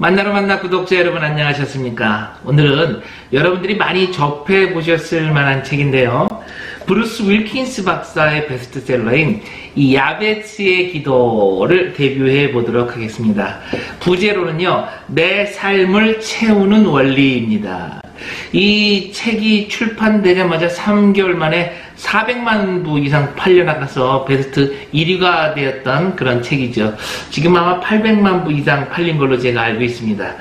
만나 구독자 여러분 안녕하셨습니까? 오늘은 여러분들이 많이 접해 보셨을 만한 책인데요. 브루스 윌킨스 박사의 베스트셀러인 이 야베스의 기도를 데뷔해 보도록 하겠습니다. 부제로는요, 내 삶을 채우는 원리입니다. 이 책이 출판되자마자 3개월 만에 400만 부 이상 팔려나가서 베스트 1위가 되었던 그런 책이죠. 지금 아마 800만 부 이상 팔린 걸로 제가 알고 있습니다.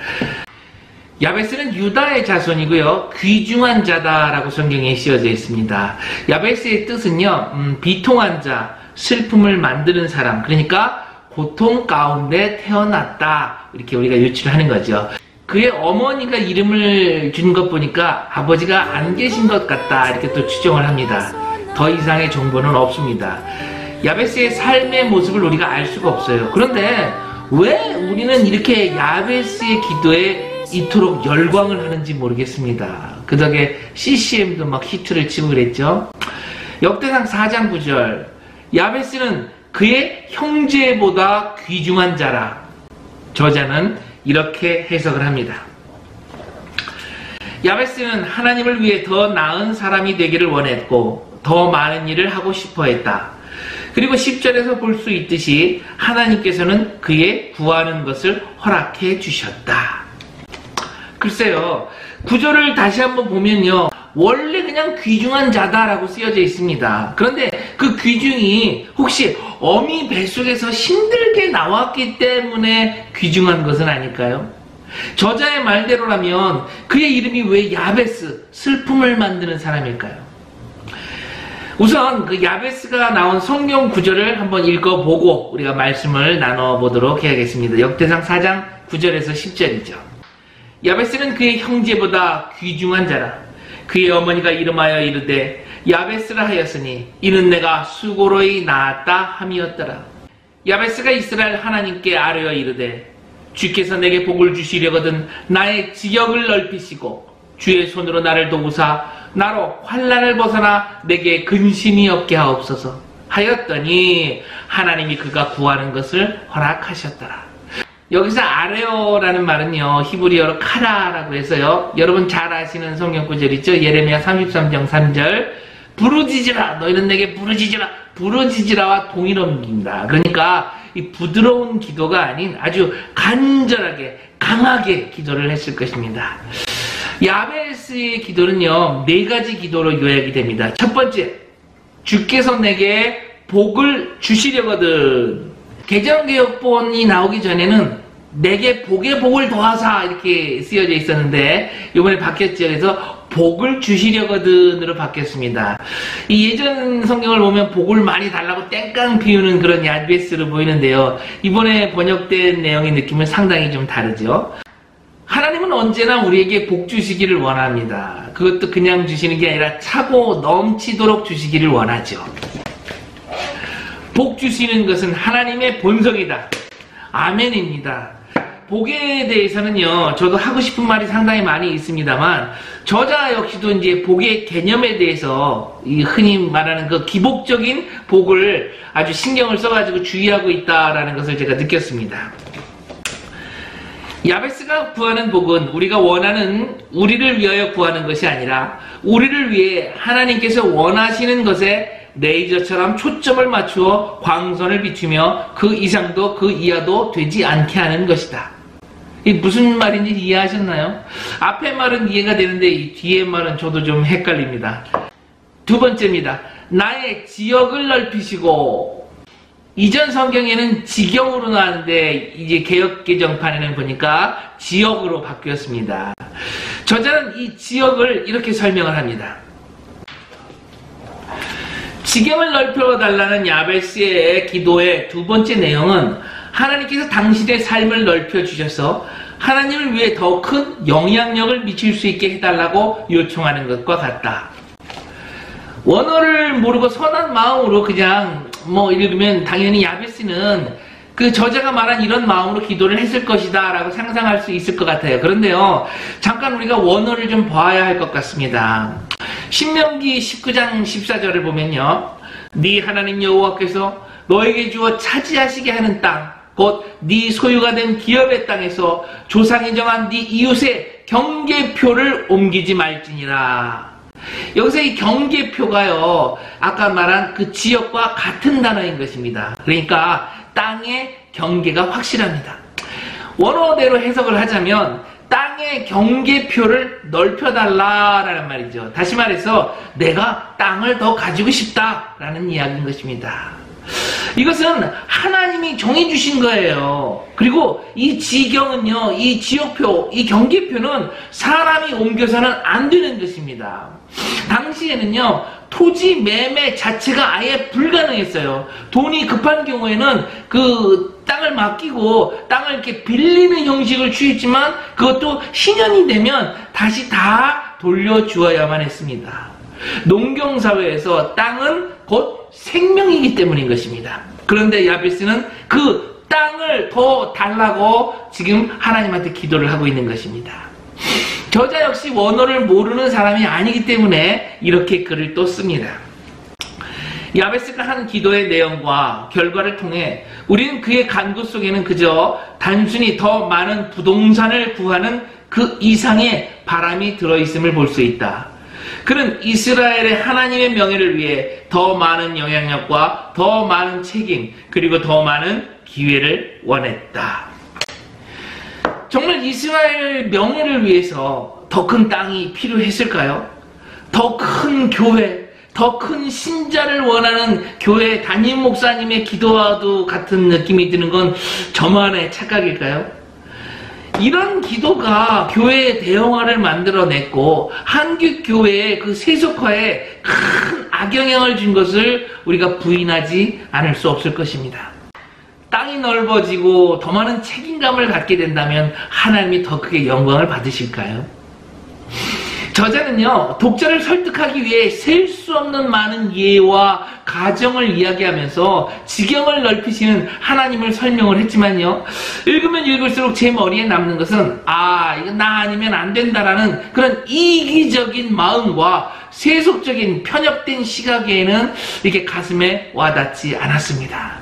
야베스는 유다의 자손이고요. 귀중한 자다라고 성경에 씌워져 있습니다. 야베스의 뜻은요, 비통한 자, 슬픔을 만드는 사람, 그러니까 고통 가운데 태어났다, 이렇게 우리가 유추하는 거죠. 그의 어머니가 이름을 준 것 보니까 아버지가 안 계신 것 같다, 이렇게 또 추정을 합니다. 더 이상의 정보는 없습니다. 야베스의 삶의 모습을 우리가 알 수가 없어요. 그런데 왜 우리는 이렇게 야베스의 기도에 이토록 열광을 하는지 모르겠습니다. 그 덕에 CCM도 막 히트를 치고 그랬죠. 역대상 4장 9절, 야베스는 그의 형제보다 귀중한 자라. 저자는 이렇게 해석을 합니다. 야베스는 하나님을 위해 더 나은 사람이 되기를 원했고 더 많은 일을 하고 싶어 했다. 그리고 10절에서 볼 수 있듯이 하나님께서는 그의 구하는 것을 허락해 주셨다. 글쎄요, 구절을 다시 한번 보면요, 원래 그냥 귀중한 자다라고 쓰여져 있습니다. 그런데 그 귀중이 혹시 어미 뱃속에서 힘들게 나왔기 때문에 귀중한 것은 아닐까요? 저자의 말대로라면 그의 이름이 왜 야베스, 슬픔을 만드는 사람일까요? 우선 그 야베스가 나온 성경 구절을 한번 읽어보고 우리가 말씀을 나눠보도록 해야겠습니다. 역대상 4장 9절에서 10절이죠. 야베스는 그의 형제보다 귀중한 자라. 그의 어머니가 이름하여 이르되 야베스라 하였으니 이는 내가 수고로이 낳았다 함이었더라. 야베스가 이스라엘 하나님께 아뢰어 이르되 주께서 내게 복을 주시려거든 나의 지역을 넓히시고 주의 손으로 나를 도우사 나로 환난을 벗어나 내게 근심이 없게 하옵소서 하였더니 하나님이 그가 구하는 것을 허락하셨더라. 여기서 아레오라는 말은요, 히브리어로 카라라고 해서요, 여러분 잘 아시는 성경 구절 있죠? 예레미야 33장 3절, 부르짖으라, 너희는 내게 부르짖으라, 부르짖으라와 동일어입니다. 그러니까 이 부드러운 기도가 아닌 아주 간절하게 강하게 기도를 했을 것입니다. 야베스의 기도는요, 4가지 기도로 요약이 됩니다. 첫 번째, 주께서 내게 복을 주시려거든. 개정개혁본이 나오기 전에는 내게 복의 복을 더하사 이렇게 쓰여져 있었는데 이번에 바뀌었죠. 그래서 복을 주시려거든으로 바뀌었습니다. 이 예전 성경을 보면 복을 많이 달라고 땡깡 피우는 그런 야베스로 보이는데요, 이번에 번역된 내용의 느낌은 상당히 좀 다르죠. 하나님은 언제나 우리에게 복 주시기를 원합니다. 그것도 그냥 주시는 게 아니라 차고 넘치도록 주시기를 원하죠. 복 주시는 것은 하나님의 본성이다. 아멘입니다. 복에 대해서는요, 저도 하고 싶은 말이 상당히 많이 있습니다만, 저자 역시도 이제 복의 개념에 대해서 이 흔히 말하는 그 기복적인 복을 아주 신경을 써가지고 주의하고 있다라는 것을 제가 느꼈습니다. 야베스가 구하는 복은 우리가 원하는, 우리를 위하여 구하는 것이 아니라 우리를 위해 하나님께서 원하시는 것에 레이저처럼 초점을 맞추어 광선을 비추며 그 이상도 그 이하도 되지 않게 하는 것이다. 이 무슨 말인지 이해하셨나요? 앞의 말은 이해가 되는데 이 뒤의 말은 저도 좀 헷갈립니다. 두 번째입니다. 나의 지역을 넓히시고, 이전 성경에는 지경으로 나왔는데 이제 개역개정판에는 보니까 지역으로 바뀌었습니다. 저자는 이 지역을 이렇게 설명을 합니다. 지경을 넓혀달라는 야베스의 기도의 두 번째 내용은 하나님께서 당신의 삶을 넓혀주셔서 하나님을 위해 더 큰 영향력을 미칠 수 있게 해달라고 요청하는 것과 같다. 원어를 모르고 선한 마음으로 그냥 읽으면 당연히 야베스는 그 저자가 말한 이런 마음으로 기도를 했을 것이다 라고 상상할 수 있을 것 같아요. 그런데요, 잠깐 우리가 원어를 좀 봐야 할 것 같습니다. 신명기 19장 14절을 보면요, 네 하나님 여호와께서 너에게 주어 차지하시게 하는 땅, 곧 네 소유가 된 기업의 땅에서 조상이 정한 네 이웃의 경계표를 옮기지 말지니라. 여기서 이 경계표가요, 아까 말한 그 지역과 같은 단어인 것입니다. 그러니까 땅의 경계가 확실합니다. 원어대로 해석을 하자면 땅의 경계표를 넓혀달라라는 말이죠. 다시 말해서 내가 땅을 더 가지고 싶다라는 이야기인 것입니다. 이것은 하나님이 정해주신 거예요. 그리고 이 지경은요, 이 지역표, 이 경계표는 사람이 옮겨서는 안 되는 것입니다. 당시에는요, 토지 매매 자체가 아예 불가능했어요. 돈이 급한 경우에는 그 땅을 맡기고 땅을 이렇게 빌리는 형식을 취했지만 그것도 신년이 되면 다시 다 돌려주어야만 했습니다. 농경사회에서 땅은 곧 생명이기 때문인 것입니다. 그런데 야베스는 그 땅을 더 달라고 지금 하나님한테 기도를 하고 있는 것입니다. 저자 역시 원어를 모르는 사람이 아니기 때문에 이렇게 글을 또 씁니다. 야베스가 한 기도의 내용과 결과를 통해 우리는 그의 간구 속에는 그저 단순히 더 많은 부동산을 구하는 그 이상의 바람이 들어있음을 볼 수 있다. 그는 이스라엘의 하나님의 명예를 위해 더 많은 영향력과 더 많은 책임, 그리고 더 많은 기회를 원했다. 정말 이스라엘 명예를 위해서 더 큰 땅이 필요했을까요? 더 큰 교회, 더 큰 신자를 원하는 교회 담임 목사님의 기도와도 같은 느낌이 드는 건 저만의 착각일까요? 이런 기도가 교회의 대형화를 만들어냈고 한국교회의 그 세속화에 큰 악영향을 준 것을 우리가 부인하지 않을 수 없을 것입니다. 땅이 넓어지고 더 많은 책임감을 갖게 된다면 하나님이 더 크게 영광을 받으실까요? 저자는요, 독자를 설득하기 위해 셀 수 없는 많은 예와 가정을 이야기하면서 지경을 넓히시는 하나님을 설명을 했지만요, 읽으면 읽을수록 제 머리에 남는 것은 이건 나 아니면 안 된다라는 그런 이기적인 마음과 세속적인 편협된 시각에는 이렇게 가슴에 와닿지 않았습니다.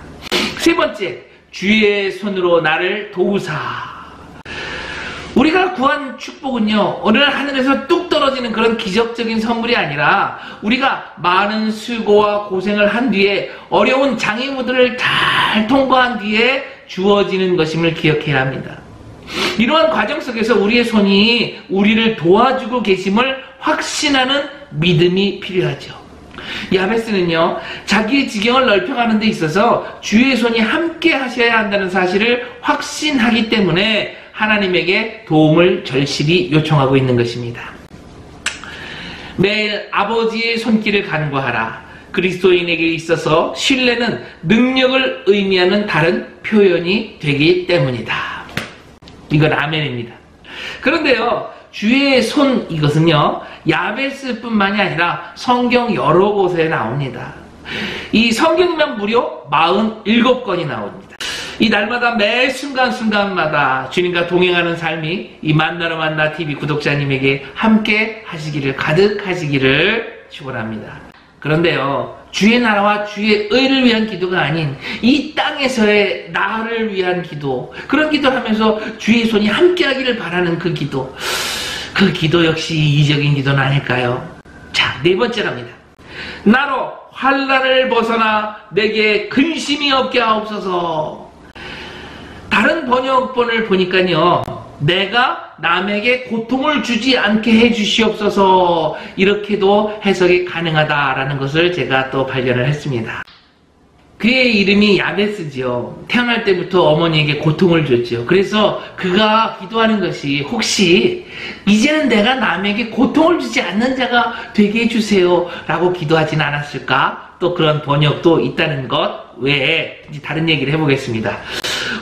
세 번째, 주의 손으로 나를 도우사. 우리가 구한 축복은요, 어느 날 하늘에서 뚝 떨어지는 그런 기적적인 선물이 아니라 우리가 많은 수고와 고생을 한 뒤에 어려운 장애물들을 잘 통과한 뒤에 주어지는 것임을 기억해야 합니다. 이러한 과정 속에서 우리의 손이 우리를 도와주고 계심을 확신하는 믿음이 필요하죠. 야베스는요, 자기의 지경을 넓혀가는 데 있어서 주의 손이 함께 하셔야 한다는 사실을 확신하기 때문에 하나님에게 도움을 절실히 요청하고 있는 것입니다. 매일 아버지의 손길을 간구하라. 그리스도인에게 있어서 신뢰는 능력을 의미하는 다른 표현이 되기 때문이다. 이건 아멘입니다. 그런데요, 주의 손, 이것은요, 야베스뿐만이 아니라 성경 여러 곳에 나옵니다. 이 성경만 무려 47권이 나옵니다. 이 날마다 매 순간순간마다 주님과 동행하는 삶이 이 만나러 만나 TV 구독자님에게 함께 하시기를, 가득 하시기를 축원합니다. 그런데요, 주의 나라와 주의 의를 위한 기도가 아닌 이 땅에서의 나를 위한 기도, 그런 기도를 하면서 주의 손이 함께 하기를 바라는 그 기도 역시 이기적인 기도는 아닐까요? 자, 네 번째랍니다. 나로 환난을 벗어나 내게 근심이 없게 하옵소서. 다른 번역본을 보니까요, 내가 남에게 고통을 주지 않게 해주시옵소서, 이렇게도 해석이 가능하다라는 것을 제가 또 발견을 했습니다. 그의 이름이 야베스지요. 태어날 때부터 어머니에게 고통을 줬죠. 그래서 그가 기도하는 것이 혹시 이제는 내가 남에게 고통을 주지 않는 자가 되게 해주세요 라고 기도하진 않았을까? 또 그런 번역도 있다는 것 외에 다른 얘기를 해보겠습니다.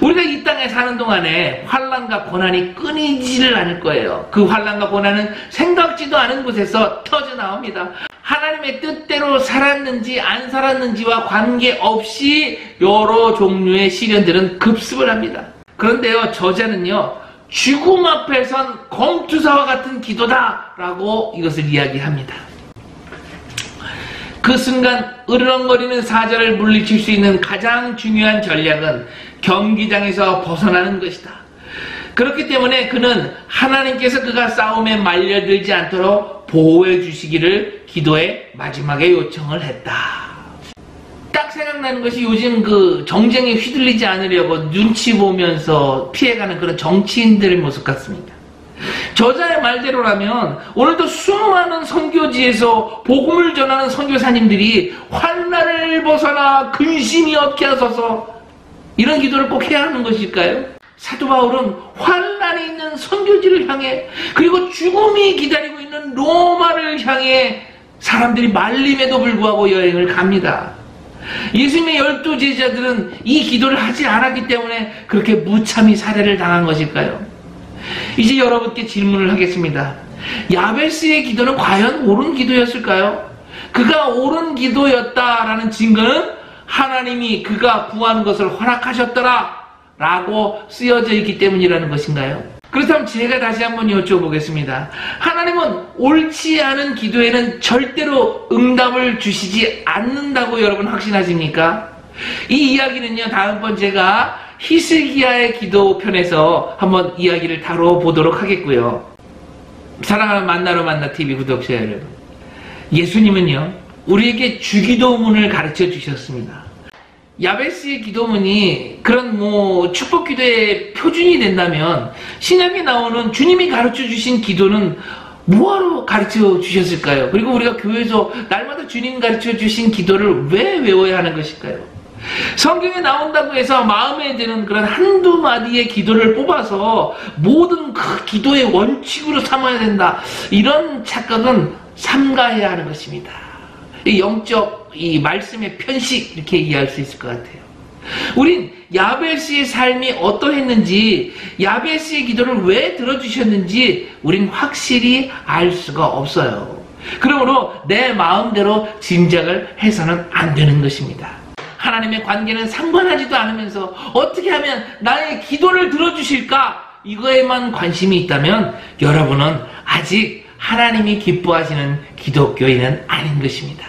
우리가 이 땅에 사는 동안에 환난과 고난이 끊이지를 않을 거예요. 그 환난과 고난은 생각지도 않은 곳에서 터져나옵니다. 하나님의 뜻대로 살았는지 안 살았는지와 관계없이 여러 종류의 시련들은 급습을 합니다. 그런데요, 저자는요, 죽음 앞에선 검투사와 같은 기도다라고 이것을 이야기합니다. 그 순간 으르렁거리는 사자를 물리칠 수 있는 가장 중요한 전략은 경기장에서 벗어나는 것이다. 그렇기 때문에 그는 하나님께서 그가 싸움에 말려들지 않도록 보호해 주시기를 기도의 마지막에 요청을 했다. 딱 생각나는 것이 요즘 그 정쟁에 휘둘리지 않으려고 눈치 보면서 피해가는 그런 정치인들의 모습 같습니다. 저자의 말대로라면 오늘도 수많은 선교지에서 복음을 전하는 선교사님들이 환난을 벗어나 근심이 없게 하소서, 이런 기도를 꼭 해야 하는 것일까요? 사도 바울은 환난이 있는 선교지를 향해, 그리고 죽음이 기다리고 있는 로마를 향해 사람들이 말림에도 불구하고 여행을 갑니다. 예수님의 12제자들은 이 기도를 하지 않았기 때문에 그렇게 무참히 살해를 당한 것일까요? 이제 여러분께 질문을 하겠습니다. 야베스의 기도는 과연 옳은 기도였을까요? 그가 옳은 기도였다라는 증거는 하나님이 그가 구하는 것을 허락하셨더라 라고 쓰여져 있기 때문이라는 것인가요? 그렇다면 제가 다시 한번 여쭤보겠습니다. 하나님은 옳지 않은 기도에는 절대로 응답을 주시지 않는다고 여러분 확신하십니까? 이 이야기는요, 다음번 제가 히스기야의 기도 편에서 한번 이야기를 다뤄보도록 하겠고요. 사랑하는 만나러 만나 TV 구독자 여러분, 예수님은요 우리에게 주기도문을 가르쳐 주셨습니다. 야베스의 기도문이 그런 축복 기도의 표준이 된다면 신약에 나오는 주님이 가르쳐 주신 기도는 뭐하러 가르쳐 주셨을까요? 그리고 우리가 교회에서 날마다 주님 가르쳐 주신 기도를 왜 외워야 하는 것일까요? 성경에 나온다고 해서 마음에 드는 그런 한두 마디의 기도를 뽑아서 모든 그 기도의 원칙으로 삼아야 된다, 이런 착각은 삼가해야 하는 것입니다. 영적 이 말씀의 편식, 이렇게 이해할 수 있을 것 같아요. 우린 야베스의 삶이 어떠했는지, 야베스의 기도를 왜 들어주셨는지 우린 확실히 알 수가 없어요. 그러므로 내 마음대로 짐작을 해서는 안 되는 것입니다. 하나님의 관계는 상관하지도 않으면서 어떻게 하면 나의 기도를 들어주실까, 이거에만 관심이 있다면 여러분은 아직 하나님이 기뻐하시는 기독교인은 아닌 것입니다.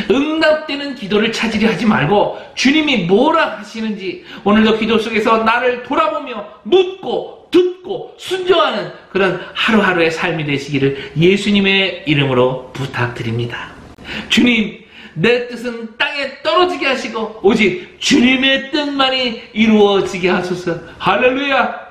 응답되는 기도를 찾으려 하지 말고 주님이 뭐라 하시는지 오늘도 기도 속에서 나를 돌아보며 묻고 듣고 순종하는 그런 하루하루의 삶이 되시기를 예수님의 이름으로 부탁드립니다. 주님, 내 뜻은 땅에 떨어지게 하시고 오직 주님의 뜻만이 이루어지게 하소서. 할렐루야.